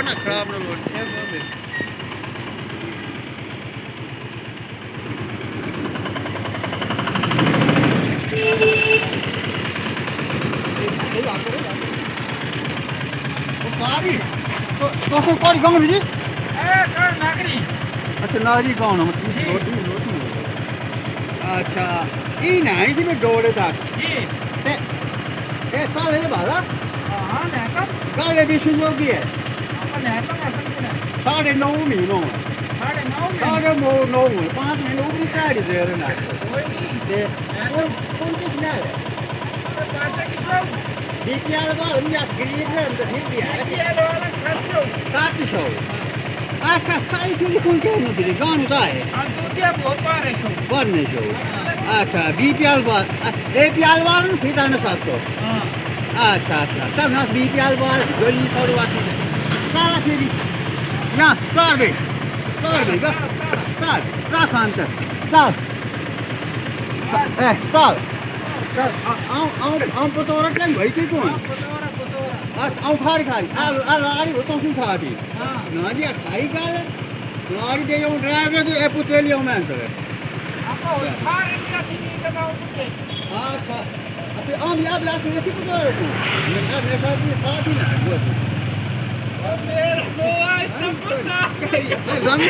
ना खराब ना लोड सेव हो गए तो सारी तो सब कौन गाँव जी कौन नागरी अच्छा नागरी गाँव ना मतलब रोटी रोटी अच्छा ये नहीं थी मैं डोरे तक जी ए सारे बाला हाँ नेतम गाले भी सुनोगी है apa नेतम असल में ना 9:30 महीनों 9:30 में 9:30 में 5 महीनों की साड़ी दे रहे ना कोई नहीं ते कौन किसने है बात की सो बीपीएल वाला मुझे गरीब है तो ठीक भी है ये वाला 700 अच्छा सारी चीज़ कौन क्या नहीं मिली गाँव का है और दूधिया बहुत पारे सो बनने शो अच्छा बीपीएल वाला एपीएल वाला फिर ताने 700 हाँ अच्छा अच्छा तब ना बीपीएल वाला जो ये सौ वाला सारा फिर यहाँ चार बे चार राख अंतर चार चार आम पतोरा टाइम भाई के कौन पतोरा अच्छा आम खाड़ी आ लाड़ी हो तो सुन साथी हाँ ना जी खाड़ी का लाड़ी दे जो ड्राइवर तो ए पूछ लियो मैं sir apa har ini sini kita untuk अच्छा अब आम याद लास्ट में कितना पतोरा को मैं मेरे साथ भी साथ ही ना वो मेरे को आज तक